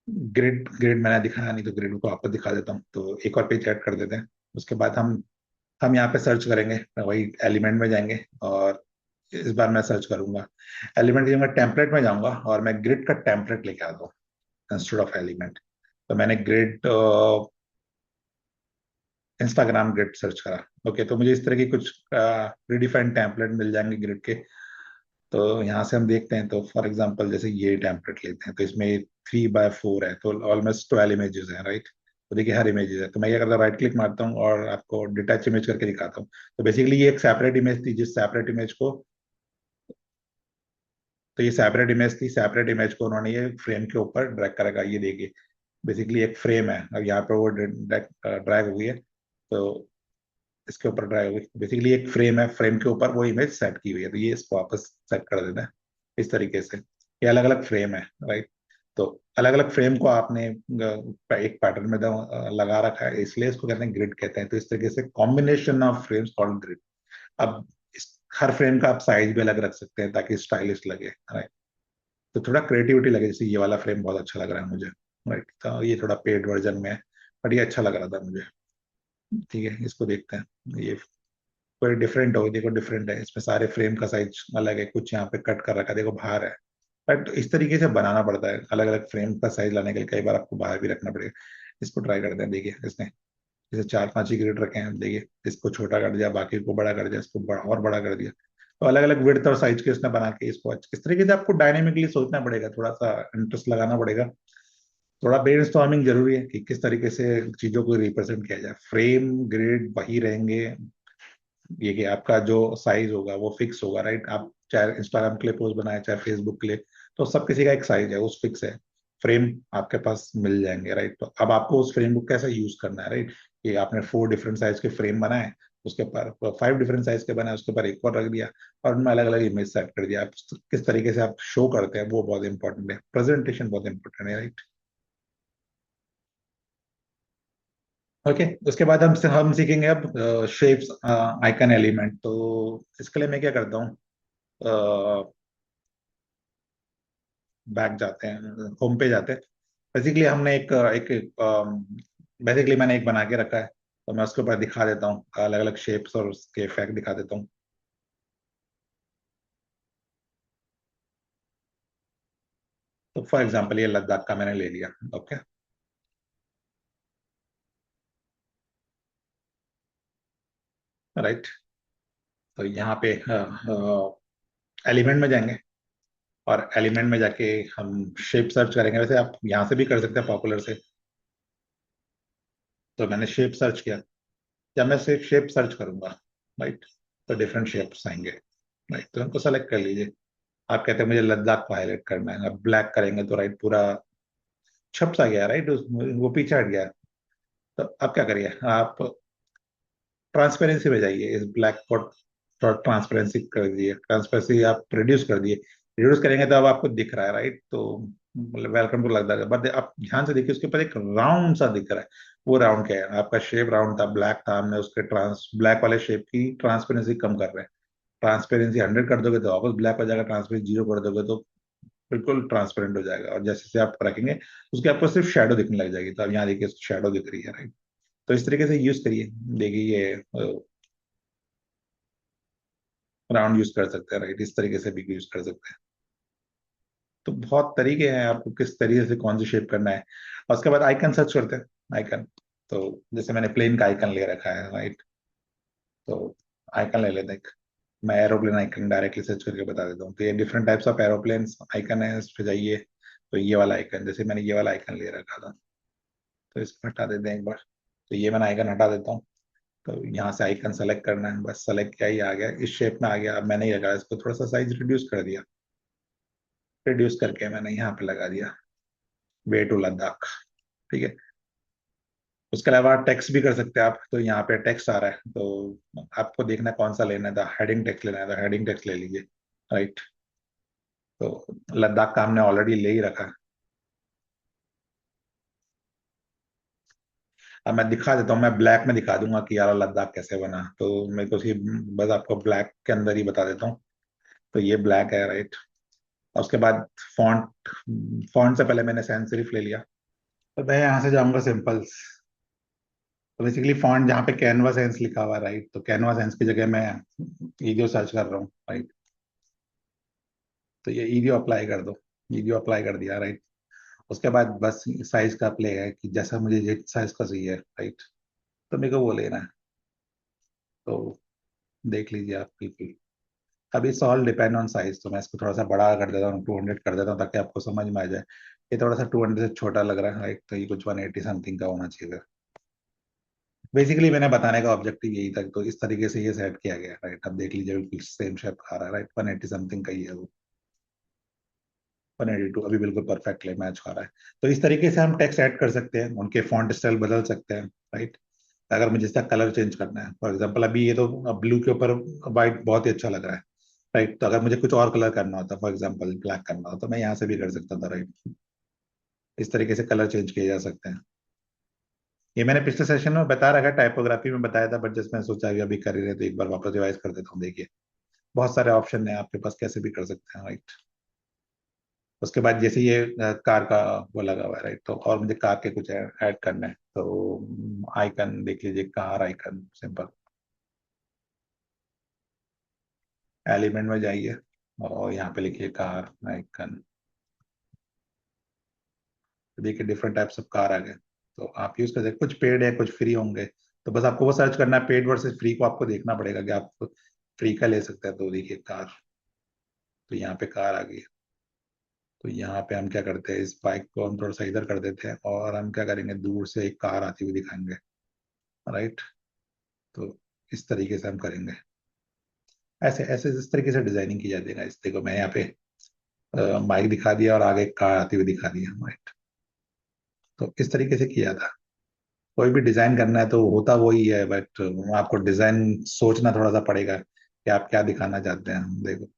ग्रिड ग्रिड मैंने दिखाया नहीं तो ग्रिड को आपको दिखा देता हूँ, तो एक और पेज ऐड कर देते हैं। उसके बाद हम यहाँ पे सर्च करेंगे, वही एलिमेंट में जाएंगे और इस बार मैं सर्च करूंगा एलिमेंट की जगह टेम्पलेट में जाऊंगा और मैं ग्रिड का टेम्पलेट लेके आता हूँ इंस्टेड ऑफ एलिमेंट। तो मैंने ग्रिड इंस्टाग्राम ग्रिड सर्च करा। ओके, तो मुझे इस तरह की कुछ प्रीडिफाइंड टेम्पलेट मिल जाएंगे ग्रिड के। तो यहाँ से हम देखते हैं, तो फॉर एग्जांपल जैसे ये टेम्पलेट लेते हैं, तो इसमें 3x4 है, तो ऑलमोस्ट 12 इमेजेस है, राइट। तो देखिए हर इमेजेस है, तो मैं क्या करता हूँ राइट क्लिक मारता हूँ और आपको डिटैच इमेज करके दिखाता हूँ। तो बेसिकली ये एक सेपरेट इमेज थी, जिस सेपरेट इमेज को, तो ये सेपरेट इमेज थी, सेपरेट इमेज को उन्होंने ये फ्रेम के ऊपर ड्रैग करेगा, ये देखिए बेसिकली एक फ्रेम है, अब यहाँ पे वो ड्रैग हुई है, तो इसके ऊपर ड्रैग हुई, बेसिकली एक फ्रेम है, फ्रेम के ऊपर वो इमेज सेट की हुई है, तो ये इसको वापस सेट कर देना है इस तरीके से। ये अलग अलग फ्रेम है, राइट। तो अलग अलग फ्रेम को आपने एक पैटर्न में लगा रखा है, इसलिए इसको कहते हैं ग्रिड कहते हैं। तो इस तरीके से combination of frames called grid. अब हर फ्रेम का आप साइज भी अलग रख सकते हैं ताकि स्टाइलिश लगे, राइट। तो थोड़ा क्रिएटिविटी लगे, जैसे ये वाला फ्रेम बहुत अच्छा लग रहा है मुझे, राइट, तो ये थोड़ा पेड वर्जन में है, बट ये अच्छा लग रहा था मुझे। ठीक है, इसको देखते हैं। ये कोई डिफरेंट हो, देखो डिफरेंट है, इसमें सारे फ्रेम का साइज अलग है, कुछ यहाँ पे कट कर रखा है, देखो बाहर है, बट इस तरीके से बनाना पड़ता है, अलग अलग फ्रेम का साइज लाने के लिए कई बार आपको बाहर भी रखना पड़ेगा। इसको ट्राई करते हैं, देखिए इसने जैसे 4-5 ही ग्रिड रखे हैं, देखिए इसको छोटा कर दिया, बाकी को बड़ा कर दिया, इसको बड़ा और बड़ा कर दिया। तो अलग अलग विड्थ और साइज के इसने बना के इसको इस तरीके से आपको डायनेमिकली सोचना पड़ेगा, थोड़ा सा इंटरेस्ट लगाना पड़ेगा, थोड़ा ब्रेनस्टॉर्मिंग जरूरी है कि किस तरीके से चीजों को रिप्रेजेंट किया जाए। फ्रेम ग्रिड वही रहेंगे, ये कि आपका जो साइज होगा वो फिक्स होगा, राइट। आप चाहे इंस्टाग्राम के लिए पोस्ट बनाए चाहे फेसबुक के लिए, तो सब किसी का एक साइज है, उस फिक्स है। फ्रेम आपके पास मिल जाएंगे, राइट। तो अब आपको उस फ्रेम को कैसे यूज करना है, राइट। कि आपने 4 डिफरेंट साइज के फ्रेम बनाए, उसके ऊपर 5 डिफरेंट साइज के बनाए, उसके ऊपर एक और रख दिया और उनमें अलग अलग इमेज सेट कर दिया। आप किस तरीके से आप शो करते हैं वो बहुत इंपॉर्टेंट है, प्रेजेंटेशन बहुत इंपॉर्टेंट है, राइट। ओके। उसके बाद हम सीखेंगे अब शेप्स आइकन एलिमेंट। तो इसके लिए मैं क्या करता हूँ, बैक जाते हैं, होम पे जाते हैं। बेसिकली हमने एक बेसिकली मैंने एक बना के रखा है, तो मैं उसके ऊपर दिखा देता हूँ अलग अलग शेप्स और उसके इफेक्ट दिखा देता हूँ। तो फॉर एग्जांपल ये लद्दाख का मैंने ले लिया। Okay, right. तो यहाँ पे एलिमेंट में जाएंगे और एलिमेंट में जाके हम शेप सर्च करेंगे, वैसे आप यहाँ से भी कर सकते हैं पॉपुलर से। तो मैंने शेप सर्च किया, जब मैं सिर्फ शेप सर्च करूंगा, राइट, तो डिफरेंट शेप्स आएंगे, राइट। तो उनको सेलेक्ट कर लीजिए। आप कहते हैं मुझे लद्दाख को हाईलाइट करना है, अब ब्लैक करेंगे तो राइट पूरा छप सा गया, राइट, वो पीछे हट गया। तो अब क्या करिए आप, ट्रांसपेरेंसी में जाइए, इस ब्लैक को ट्रांसपेरेंसी कर दिए, ट्रांसपेरेंसी आप रिड्यूस कर दिए। रिड्यूस करेंगे तो अब आपको दिख रहा है, राइट? तो वेलकम टू लद्दाख, बट आप ध्यान से देखिए उसके ऊपर एक राउंड सा दिख रहा है। वो राउंड क्या है? आपका शेप राउंड था, ब्लैक था, हमने उसके ट्रांस ब्लैक वाले शेप की ट्रांसपेरेंसी कम कर रहे हैं। ट्रांसपेरेंसी 100 कर दोगे तो वापस ब्लैक हो जाएगा, ट्रांसपेरेंसी 0 कर दोगे तो बिल्कुल ट्रांसपेरेंट हो जाएगा। और जैसे जैसे आप रखेंगे उसके आपको सिर्फ शेडो दिखने लग जाएगी। तो अब यहाँ देखिए शेडो दिख रही है, राइट? तो इस तरीके से यूज करिए। देखिए ये राउंड यूज कर सकते हैं, राइट? इस तरीके से भी यूज कर सकते हैं। तो बहुत तरीके हैं आपको किस तरीके से कौन सी शेप करना है। और उसके बाद आइकन सर्च करते हैं, आइकन। तो जैसे मैंने प्लेन का आइकन ले रखा है, राइट? तो आइकन ले लेते हैं। मैं एरोप्लेन आइकन डायरेक्टली सर्च करके बता देता हूँ। तो ये different types of aeroplane icon है, इस पे जाइए। तो ये वाला आइकन, जैसे मैंने ये वाला आइकन ले रखा था, तो इसको हटा देते हैं एक बार। तो ये मैंने आइकन हटा देता हूँ। तो यहाँ से आइकन सेलेक्ट करना है, बस सेलेक्ट किया ही आ गया, इस शेप में आ गया। अब मैंने ये लगा, इसको थोड़ा सा साइज रिड्यूस कर दिया। रिड्यूस करके मैंने यहाँ पे लगा दिया, वे टू लद्दाख। ठीक है। उसके अलावा टेक्स्ट भी कर सकते हैं आप। तो यहाँ पे टेक्स्ट आ रहा है, तो आपको देखना है कौन सा लेना है। तो हेडिंग टेक्स्ट लेना है, तो हेडिंग टेक्स्ट ले लीजिए, राइट? तो लद्दाख का हमने ऑलरेडी ले ही रखा है। अब मैं दिखा देता हूँ, मैं ब्लैक में दिखा दूंगा कि यार लद्दाख कैसे बना। तो मैं तो सिर्फ बस आपको ब्लैक के अंदर ही बता देता हूँ। तो ये ब्लैक है, राइट? और उसके बाद फॉन्ट, फॉन्ट से पहले मैंने सैंस सेरिफ ले लिया। तो मैं यहाँ से जाऊंगा सिंपल्स। तो बेसिकली फॉन्ट जहाँ पे कैनवा सेंस लिखा हुआ है, राइट? तो कैनवा सेंस की जगह मैं ईडियो सर्च कर रहा हूँ, राइट? तो ये ईडियो अप्लाई कर दो। ईडियो अप्लाई कर दिया, राइट? उसके बाद बस साइज का प्ले है कि जैसा मुझे ये साइज का चाहिए, राइट? तो मेरे को वो लेना है। तो देख लीजिए आप बिल्कुल। अब it's all depend on size. तो मैं इसको थोड़ा सा बड़ा कर देता हूँ, 200 कर देता हूँ, ताकि आपको समझ में आ जाए। ये थोड़ा सा 200 से छोटा लग रहा है, राइट? तो ये कुछ 180 समथिंग का होना चाहिए। बेसिकली मैंने बताने का ऑब्जेक्टिव यही था। तो इस तरीके से ये सेट किया गया, राइट? अब देख लीजिए बिल्कुल सेम शेप आ रहा है, राइट? 180 समथिंग का ही है वो। 182 अभी बिल्कुल परफेक्टली मैच हो रहा है। तो इस तरीके से हम टेक्स्ट ऐड कर सकते हैं, उनके फॉन्ट स्टाइल बदल सकते हैं, राइट? अगर मुझे इसका कलर चेंज करना है, फॉर एग्जांपल अभी ये तो ब्लू के ऊपर वाइट बहुत ही अच्छा लग रहा है, राइट? तो अगर मुझे कुछ और कलर करना होता, फॉर एग्जांपल ब्लैक करना हो, तो मैं यहाँ से भी कर सकता था, राइट? इस तरीके से कलर चेंज किए जा सकते हैं। ये मैंने पिछले सेशन में बता रखा, टाइपोग्राफी में बताया था, बट जस्ट मैं सोचा कि अभी कर ही रहे तो एक बार वापस रिवाइज कर देता हूँ। देखिए बहुत सारे ऑप्शन है आपके पास, कैसे भी कर सकते हैं, राइट? उसके बाद जैसे ये कार का वो लगा हुआ है, राइट? तो और मुझे कार के कुछ ऐड करना है, तो आइकन देख लीजिए, कार आइकन सिंपल। एलिमेंट में जाइए और यहाँ पे लिखिए कार आइकन। तो देखिए डिफरेंट टाइप्स ऑफ कार आ गए। तो आप यूज कर सकते, कुछ पेड है कुछ फ्री होंगे। तो बस आपको वो सर्च करना है, पेड वर्सेस फ्री को आपको देखना पड़ेगा कि आप फ्री का ले सकते हैं। तो देखिए कार, तो यहाँ पे कार आ गई। तो यहाँ पे हम क्या करते हैं, इस बाइक को हम थोड़ा सा इधर कर देते हैं, और हम क्या करेंगे, दूर से एक कार आती हुई दिखाएंगे, राइट? तो इस तरीके से हम करेंगे। ऐसे ऐसे इस तरीके से डिजाइनिंग की जाती है। इस देखो मैं यहाँ पे बाइक दिखा दिया और आगे कार आती हुई दिखा दिया, राइट? तो इस तरीके से किया था। कोई भी डिजाइन करना है तो होता वही है, बट आपको डिजाइन सोचना थोड़ा सा पड़ेगा कि आप क्या दिखाना चाहते हैं। देखो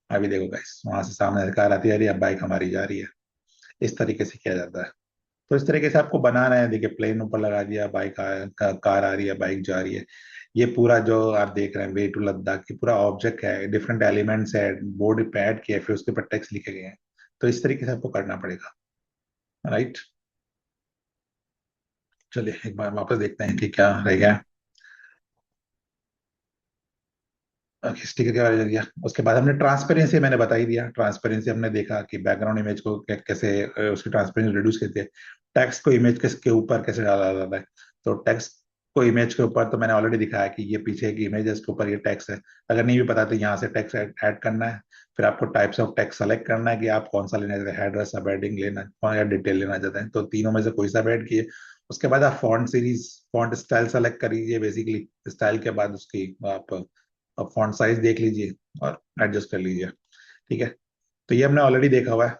अभी देखो गाइस, वहां से सामने से कार आती आ रही है, अब बाइक हमारी जा रही है। इस तरीके से किया जाता है। तो इस तरीके से आपको बनाना है। देखिए प्लेन ऊपर लगा दिया, बाइक कार आ रही है, बाइक जा रही है। ये पूरा जो आप देख रहे हैं वे टू लद्दाख की पूरा ऑब्जेक्ट है, डिफरेंट एलिमेंट्स है, बोर्ड पे ऐड किया है, फिर उसके ऊपर टेक्स्ट लिखे गए हैं। तो इस तरीके से आपको करना पड़ेगा, राइट? चलिए एक बार वापस देखते हैं कि क्या रह गया। स्टिकर के बारे में दिया। उसके बाद हमने ट्रांसपेरेंसी मैंने बता ही दिया। ट्रांसपेरेंसी हमने देखा कि बैकग्राउंड इमेज को कैसे उसकी ट्रांसपेरेंसी रिड्यूस करती है। टेक्स्ट को इमेज के ऊपर कैसे डाला जाता है। तो टेक्स्ट को इमेज के ऊपर तो मैंने ऑलरेडी दिखाया कि ये पीछे की इमेज है, इसके ऊपर ये टेक्स्ट है। अगर नहीं भी पता तो यहाँ से टेक्स्ट ऐड करना है। फिर आपको टाइप्स ऑफ टेक्स्ट सेलेक्ट करना है कि आप कौन सा लेना चाहते हैं, हेडर, सब हेडिंग लेना कौन या डिटेल लेना चाहते हैं। तो तीनों में से कोई सा ऐड किए। उसके बाद आप font series, font style select करिए। बेसिकली स्टाइल के बाद उसकी आप अब फॉन्ट साइज देख लीजिए और एडजस्ट कर लीजिए, ठीक है? तो ये हमने ऑलरेडी देखा हुआ है।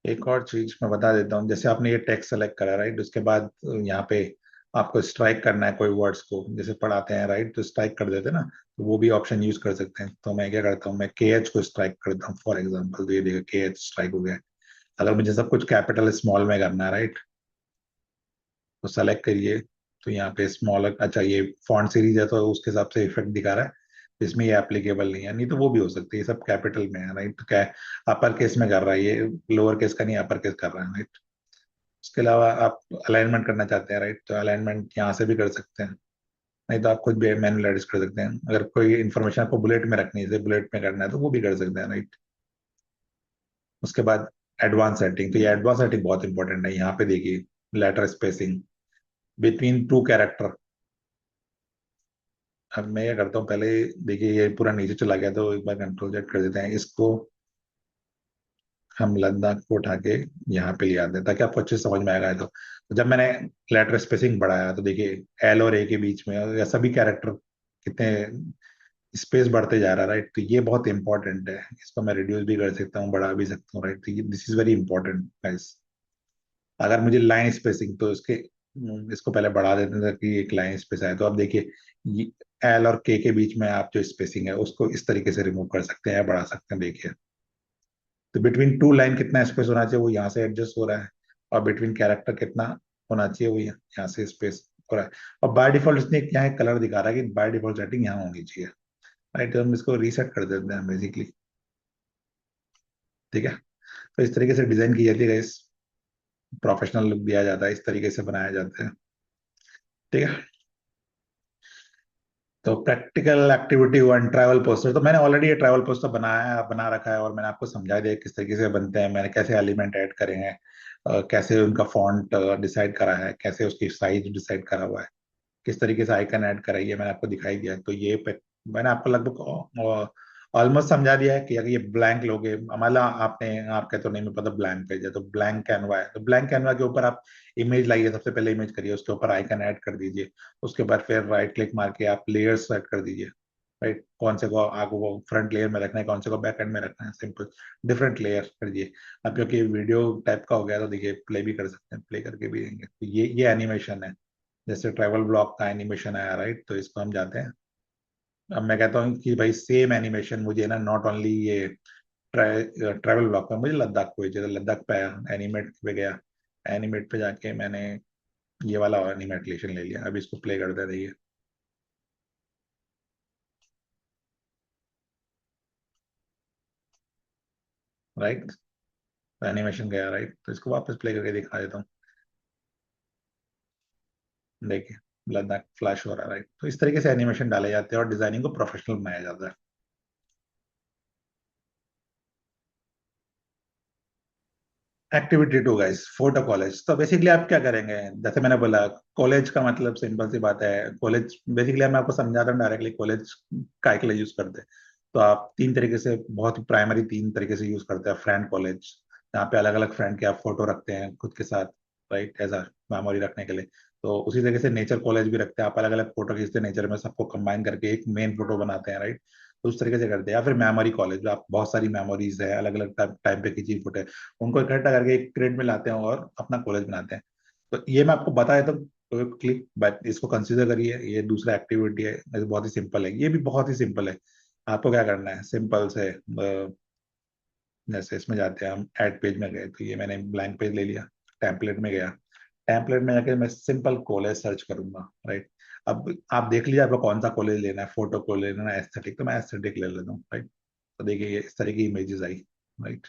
एक और चीज मैं बता देता हूँ, जैसे आपने ये टेक्स्ट सेलेक्ट करा राइट, उसके बाद यहाँ पे आपको स्ट्राइक करना है कोई वर्ड्स को, जैसे पढ़ाते हैं राइट, तो स्ट्राइक कर देते हैं ना, तो वो भी ऑप्शन यूज कर सकते हैं। तो मैं क्या करता हूँ, मैं के एच को स्ट्राइक करता हूँ फॉर एग्जाम्पल, तो ये देखो के एच स्ट्राइक हो गया। अगर मुझे सब कुछ कैपिटल स्मॉल में करना है राइट, तो सेलेक्ट करिए। तो यहाँ पे स्मॉल, अच्छा ये फॉन्ट सीरीज है तो उसके हिसाब से इफेक्ट दिखा रहा है, इसमें ये एप्लीकेबल नहीं है, नहीं तो वो भी हो सकती है, ये सब कैपिटल में है राइट, तो क्या अपर केस में कर रहा है, ये लोअर केस का नहीं अपर केस कर रहा है राइट। उसके अलावा आप अलाइनमेंट करना चाहते हैं राइट, तो अलाइनमेंट यहाँ से भी कर सकते हैं, नहीं तो आप खुद भी मैनुअल एडिट कर सकते हैं। अगर कोई इन्फॉर्मेशन आपको बुलेट में रखनी है, बुलेट में करना है, तो वो भी कर सकते हैं राइट। उसके बाद एडवांस सेटिंग, तो ये एडवांस सेटिंग बहुत इंपॉर्टेंट है, यहाँ पे देखिए letter spacing between two character. अब मैं ये करता हूँ पहले, देखिए ये पूरा नीचे चला गया, तो एक बार कंट्रोल जेड कर देते हैं इसको, हम लद्दाख को उठा के यहाँ पे ले आते हैं ताकि आपको अच्छे से समझ में आएगा। तो जब मैंने लेटर स्पेसिंग बढ़ाया तो देखिए एल और ए के बीच में या सभी कैरेक्टर कितने स्पेस बढ़ते जा रहा है राइट, तो ये बहुत इंपॉर्टेंट है, इसको मैं रिड्यूस भी कर सकता हूँ, बढ़ा भी सकता हूँ राइट, तो ये this is very important guys. अगर मुझे लाइन स्पेसिंग, तो इसके इसको पहले बढ़ा देते हैं ताकि एक लाइन स्पेस आए, तो अब देखिए एल और के बीच में आप जो स्पेसिंग है उसको इस तरीके से रिमूव कर सकते हैं या बढ़ा सकते हैं, देखिए। तो बिटवीन टू लाइन कितना स्पेस होना चाहिए वो यहाँ से एडजस्ट हो रहा है, और बिटवीन कैरेक्टर कितना होना चाहिए वो यहाँ से स्पेस हो रहा है। और बाय डिफॉल्ट इसने यहाँ एक कलर दिखा रहा है कि बाय डिफॉल्ट सेटिंग यहाँ होनी चाहिए राइट, तो हम इसको रीसेट कर देते हैं बेसिकली, ठीक है। तो इस तरीके से डिजाइन की जाती है इस, प्रोफेशनल लुक दिया जाता है, इस तरीके से बनाया जाता है, ठीक है। तो practical activity one travel poster, तो मैंने ऑलरेडी ये ट्रैवल पोस्टर बनाया बना रखा है, और मैंने आपको समझा दिया किस तरीके से बनते हैं, मैंने कैसे एलिमेंट ऐड करे हैं, कैसे उनका फॉन्ट डिसाइड करा है, कैसे उसकी साइज डिसाइड करा हुआ है, किस तरीके से आइकन ऐड कराई है, मैंने आपको दिखाई दिया है। तो ये मैंने आपको लगभग ऑलमोस्ट समझा दिया है कि अगर ये ब्लैंक लोगे, हमारा आपने आपके तो नहीं, में पता ब्लैंक पेज है तो ब्लैंक कैनवा है, तो ब्लैंक कैनवा के ऊपर आप इमेज लाइए, सबसे पहले इमेज करिए, उसके ऊपर आइकन ऐड कर दीजिए, उसके बाद फिर राइट क्लिक मार के आप लेयर्स सेट कर दीजिए राइट, कौन से को आपको फ्रंट लेयर में रखना है, कौन से को बैक एंड में रखना है, सिंपल डिफरेंट लेयर कर दिए। अब क्योंकि वीडियो टाइप का हो गया तो देखिए प्ले भी कर सकते हैं, प्ले करके भी देंगे, तो ये एनिमेशन है, जैसे ट्रैवल ब्लॉग का एनिमेशन आया राइट, तो इसको हम जाते हैं। अब मैं कहता हूँ कि भाई सेम एनिमेशन मुझे ना, नॉट ओनली ये ट्रैवल ब्लॉग का, मुझे लद्दाख को चाहिए, तो लद्दाख पे आया, एनिमेट पे गया, एनिमेट पे जाके मैंने ये वाला एनिमेटेशन ले लिया, अब इसको प्ले करते रहिए राइट, तो एनिमेशन गया राइट, तो इसको वापस प्ले करके दिखा देता हूँ, देखिए लद्दाख फ्लैश हो रहा है राइट, तो इस तरीके से एनिमेशन डाले जाते हैं और डिजाइनिंग को प्रोफेशनल बनाया जाता है। Activity two guys, photo college, तो बेसिकली आप क्या करेंगे, जैसे मैंने बोला कॉलेज का मतलब सिंपल सी बात है, कॉलेज बेसिकली मैं आपको समझाता हूँ डायरेक्टली, कॉलेज काय के लिए यूज करते हैं। तो आप तीन तरीके से, बहुत ही प्राइमरी तीन तरीके से यूज करते हैं, फ्रेंड कॉलेज, यहाँ पे अलग अलग फ्रेंड के आप फोटो रखते हैं खुद के साथ राइट, एज अ मेमोरी रखने के लिए। तो उसी तरीके से नेचर कॉलेज भी रखते हैं, आप अलग अलग फोटो खींचते हैं नेचर में, सबको कंबाइन करके एक मेन फोटो बनाते हैं राइट, तो उस तरीके से करते हैं। या फिर मेमोरी कॉलेज, आप बहुत सारी मेमोरीज है अलग अलग टाइम पे खींची फोटो, उनको इकट्ठा करके एक क्रेड में लाते हैं और अपना कॉलेज बनाते हैं। तो ये मैं आपको बताया तो क्लिक, बट इसको कंसिडर करिए, ये दूसरा एक्टिविटी है, ये बहुत ही सिंपल है, ये भी बहुत ही सिंपल है। आपको क्या करना है, सिंपल से जैसे इसमें जाते हैं हम, ऐड पेज में गए तो ये मैंने ब्लैंक पेज ले लिया, टेम्पलेट में गया, टेम्पलेट में जाके मैं सिंपल कॉलेज सर्च करूंगा राइट। अब आप देख लीजिए आपको कौन सा कॉलेज लेना है, फोटो को लेना है एस्थेटिक, तो मैं एस्थेटिक ले लेता हूँ राइट। तो देखिए ये इस तरह की इमेजेस आई राइट।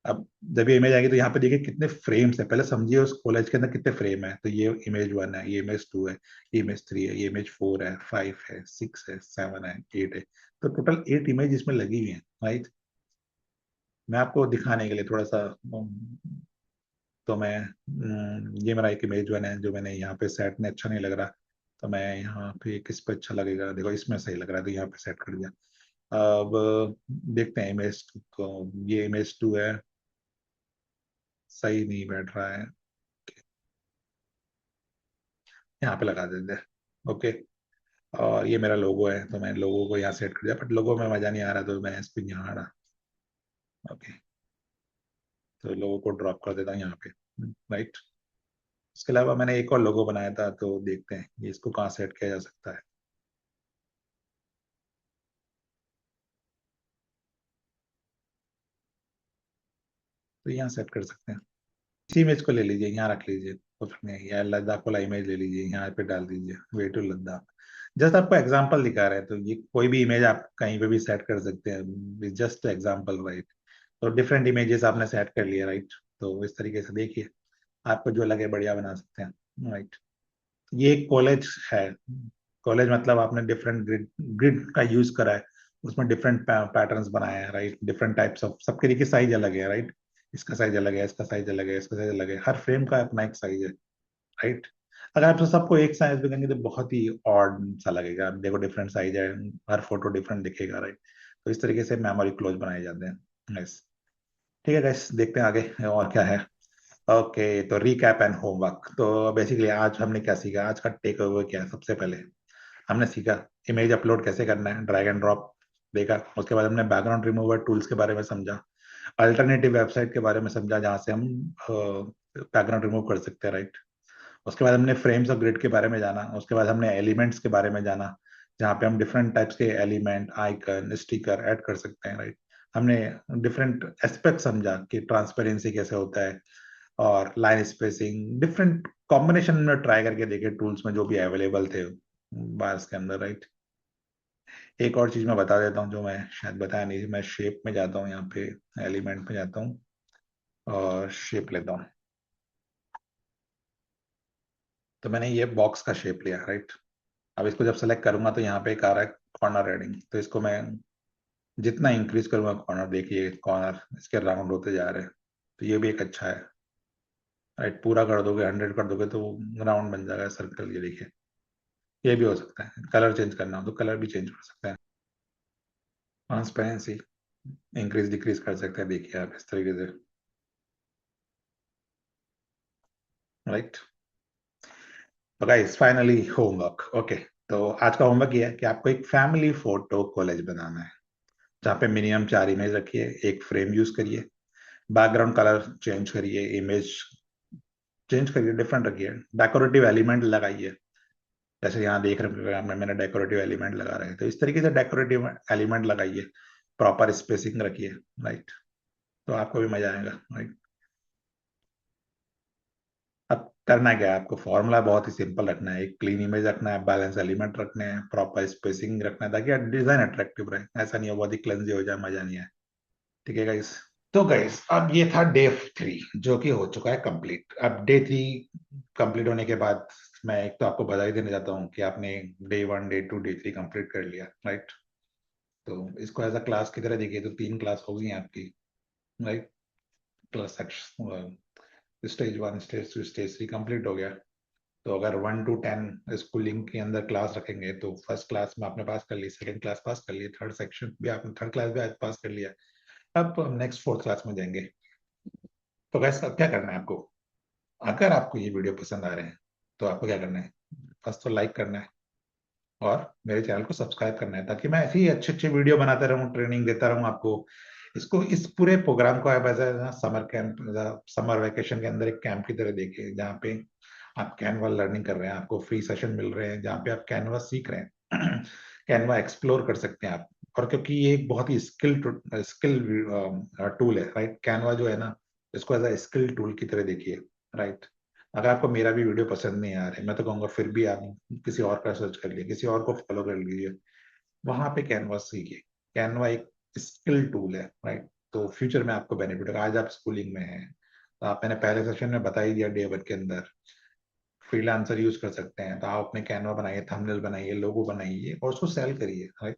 अब जब ये इमेज आएगी तो यहाँ पे देखिए कितने फ्रेम्स है, पहले समझिए उस कॉलेज के अंदर कितने फ्रेम है, तो ये इमेज वन है, ये इमेज टू है, ये इमेज थ्री है, ये इमेज फोर है, फाइव है, सिक्स है, सेवन है, एट है, तो टोटल एट इमेज इसमें लगी हुई है राइट। मैं आपको दिखाने के लिए थोड़ा सा तो मैं ये मेरा एक इमेज वन है जो मैंने यहाँ पे सेट में अच्छा नहीं लग रहा, तो मैं यहाँ पे किस पे अच्छा लगेगा, देखो इसमें सही लग रहा है तो यहाँ पे सेट कर दिया। अब देखते हैं इमेज को, ये इमेज टू है, सही नहीं बैठ रहा है, यहाँ पे लगा देते हैं, ओके। और ये मेरा लोगो है तो मैंने लोगो को यहाँ सेट कर दिया, बट लोगो में मजा नहीं आ रहा तो मैं इसको यहाँ आ रहा, ओके। तो लोगो को ड्रॉप कर देता हूँ यहाँ पे, राइट। इसके अलावा मैंने एक और लोगो बनाया था, तो देखते हैं ये इसको कहाँ सेट किया जा सकता है। तो यहाँ सेट कर सकते हैं। इसी इमेज को ले लीजिए, यहाँ रख लीजिए, कुछ नहीं, या लद्दाख वाला इमेज ले लीजिए, यहाँ पे डाल दीजिए वे टू लद्दाख। जस्ट आपको एग्जांपल दिखा रहे हैं, तो ये कोई भी इमेज आप कहीं पे भी सेट कर सकते हैं, जस्ट एग्जांपल, राइट। तो डिफरेंट इमेजेस आपने सेट कर लिया, राइट। तो इस तरीके से देखिए, आपको जो लगे बढ़िया बना सकते हैं, राइट। ये एक कॉलेज है। कॉलेज मतलब आपने डिफरेंट ग्रिड ग्रिड का यूज करा है, उसमें डिफरेंट पैटर्न्स बनाए हैं, राइट। डिफरेंट टाइप्स ऑफ, सबके देखिए साइज अलग है, राइट। इसका साइज अलग है, इसका साइज अलग है, इसका साइज अलग है, हर फ्रेम का अपना एक साइज है, राइट। अगर आप तो सबको एक साइज में देंगे तो बहुत ही ऑड सा लगेगा। आप देखो डिफरेंट साइज है, हर फोटो डिफरेंट दिखेगा, राइट। तो इस तरीके से मेमोरी क्लोज बनाए जाते हैं। नाइस। ठीक है गाइस, देखते हैं आगे और क्या है। ओके, तो रिकैप एंड होमवर्क। तो बेसिकली आज हमने क्या सीखा, आज का टेक ओवर क्या है। सबसे पहले हमने सीखा इमेज अपलोड कैसे करना है, ड्रैग एंड ड्रॉप देखा। उसके बाद हमने बैकग्राउंड रिमूवर टूल्स के बारे में समझा, अल्टरनेटिव वेबसाइट के बारे में समझा जहाँ से हम बैकग्राउंड रिमूव कर सकते हैं, राइट। उसके बाद हमने फ्रेम्स और ग्रिड के बारे में जाना। उसके बाद हमने एलिमेंट्स के बारे में जाना, जहाँ पे हम डिफरेंट टाइप्स के एलिमेंट, आइकन, स्टिकर ऐड कर सकते हैं, राइट। हमने डिफरेंट एस्पेक्ट समझा कि ट्रांसपेरेंसी कैसे होता है, और लाइन स्पेसिंग, डिफरेंट कॉम्बिनेशन में ट्राई करके देखे टूल्स में जो भी अवेलेबल थे बार्स के अंदर, राइट। एक और चीज मैं बता देता हूँ जो मैं शायद बताया नहीं थी। मैं शेप में जाता हूँ, यहाँ पे एलिमेंट में जाता हूँ और शेप लेता हूँ। तो मैंने ये बॉक्स का शेप लिया, राइट। अब इसको जब सेलेक्ट करूंगा तो यहाँ पे एक आ रहा है कॉर्नर एडिंग। तो इसको मैं जितना इंक्रीज करूंगा कॉर्नर, देखिए कॉर्नर इसके राउंड होते जा रहे हैं। तो ये भी एक अच्छा है, राइट। पूरा कर दोगे, 100 कर दोगे तो राउंड बन जाएगा, सर्कल। ये देखिए, ये भी हो सकता है। कलर चेंज करना हो तो कलर भी चेंज कर सकते हैं। ट्रांसपेरेंसी इंक्रीज डिक्रीज कर सकते हैं, देखिए आप इस तरीके से, right. Guys finally homework, okay. तो आज का होमवर्क ये है कि आपको एक फैमिली फोटो कॉलेज बनाना है, जहाँ पे मिनिमम 4 इमेज रखिए, एक फ्रेम यूज करिए, बैकग्राउंड कलर चेंज करिए, इमेज चेंज करिए, डिफरेंट रखिए, डेकोरेटिव एलिमेंट लगाइए। जैसे यहाँ देख रहे हैं मैंने डेकोरेटिव एलिमेंट लगा रहे हैं, तो इस तरीके से डेकोरेटिव एलिमेंट लगाइए, प्रॉपर स्पेसिंग रखिए, राइट। तो आपको भी मजा आएगा, राइट। अब करना क्या है, आपको फॉर्मूला बहुत ही सिंपल रखना है। एक क्लीन इमेज रखना है, बैलेंस एलिमेंट रखने हैं, प्रॉपर स्पेसिंग रखना है, ताकि डिजाइन अट्रैक्टिव रहे। ऐसा नहीं हो बहुत ही क्लंजी हो जाए, मजा नहीं आए। ठीक है गाइस। तो गाइस अब ये था डे 3, जो कि हो चुका है कंप्लीट। अब डे 3 कंप्लीट होने के बाद मैं एक तो आपको बधाई देना चाहता हूँ कि आपने डे 1, डे 2, डे 3 कंप्लीट कर लिया, राइट। तो इसको एज अ क्लास की तरह देखिए, तो 3 क्लास हो गई हैं आपकी, right. Class stage 1, stage 2, stage 3 complete हो गया। तो अगर 1 to 10 स्कूलिंग के अंदर क्लास रखेंगे, तो फर्स्ट क्लास में आपने पास कर ली, सेकंड क्लास पास कर ली, थर्ड सेक्शन भी आपने, थर्ड क्लास भी आज पास कर लिया। अब नेक्स्ट फोर्थ क्लास में जाएंगे। तो वैसे अब क्या करना है आपको, अगर आपको ये वीडियो पसंद आ रहे हैं तो आपको क्या करना है, फर्स्ट तो लाइक करना है, और मेरे चैनल को सब्सक्राइब करना है, ताकि मैं ऐसे ही अच्छे अच्छे वीडियो बनाता रहूं, ट्रेनिंग देता रहूं आपको। इसको, इस पूरे प्रोग्राम को आप as summer camp, summer vacation के अंदर एक कैंप की तरह देखिए, जहाँ पे आप कैनवा लर्निंग कर रहे हैं, आपको फ्री सेशन मिल रहे हैं जहाँ पे आप कैनवा सीख रहे हैं। कैनवा एक्सप्लोर कर सकते हैं आप। और क्योंकि ये एक बहुत ही स्किल टूल है, राइट। कैनवा जो है ना, इसको एज अ स्किल टूल की तरह देखिए, राइट। अगर आपको मेरा भी वीडियो पसंद नहीं आ रहा है, मैं तो कहूंगा फिर भी आप किसी और का सर्च कर लिए, किसी और को फॉलो कर लीजिए, वहां पे कैनवा सीखिए। कैनवा एक स्किल टूल है, राइट। तो फ्यूचर में आपको बेनिफिट होगा। आज आप स्कूलिंग में हैं, तो आप, मैंने पहले सेशन में बता ही दिया, डे 1 के अंदर फ्रीलांसर यूज कर सकते हैं। तो आप अपने कैनवा बनाइए, थंबनेल बनाइए, लोगो बनाइए, और उसको सेल करिए, राइट।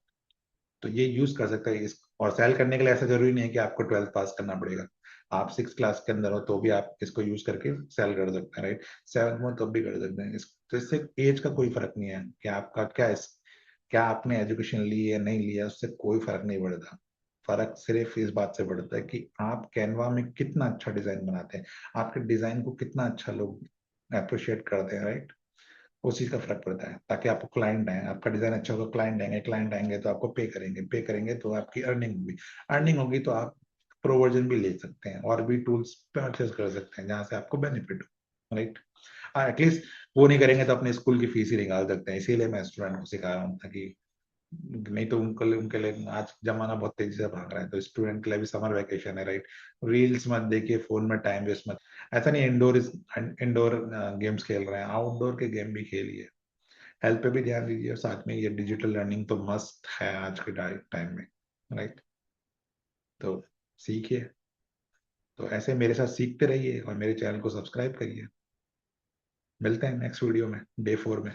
तो ये यूज कर सकते हैं इस, और सेल करने के लिए ऐसा जरूरी नहीं है कि आपको 12th पास करना पड़ेगा। आप 6 क्लास के अंदर हो तो भी आप इसको यूज करके सेल कर सकते हैं, राइट। 7th में तो भी कर सकते हैं तो इससे एज का कोई फर्क नहीं है कि आपका क्या आपने एजुकेशन ली है नहीं लिया, उससे कोई फर्क नहीं पड़ता। फर्क सिर्फ इस बात से पड़ता है कि आप कैनवा में कितना अच्छा डिजाइन बनाते हैं, आपके डिजाइन को कितना अच्छा लोग अप्रिशिएट करते हैं, राइट। उस चीज का फर्क पड़ता है, ताकि आपको क्लाइंट आए, आपका डिजाइन अच्छा होगा, क्लाइंट आएंगे, क्लाइंट आएंगे तो आपको पे करेंगे, पे करेंगे तो आपकी अर्निंग होगी, अर्निंग होगी तो आप प्रो वर्जन भी ले सकते हैं और भी टूल्स परचेज कर सकते हैं जहां से आपको बेनिफिट हो, राइट। हाँ, एटलीस्ट वो नहीं करेंगे तो अपने स्कूल की फीस ही निकाल सकते हैं। इसीलिए मैं स्टूडेंट को सिखा रहा हूँ, ताकि नहीं तो उनके लिए आज जमाना बहुत तेजी से भाग रहा है, तो स्टूडेंट के लिए भी समर वेकेशन है, राइट। रील्स मत देखिए, फोन में टाइम वेस्ट मत। ऐसा नहीं इंडोर गेम्स खेल रहे हैं, आउटडोर के गेम भी खेलिए। हेल्थ पे भी ध्यान दीजिए, और साथ में ये डिजिटल लर्निंग तो मस्ट है आज के टाइम में, राइट। तो सीखिए। तो ऐसे मेरे साथ सीखते रहिए और मेरे चैनल को सब्सक्राइब करिए। मिलते हैं नेक्स्ट वीडियो में, डे 4 में।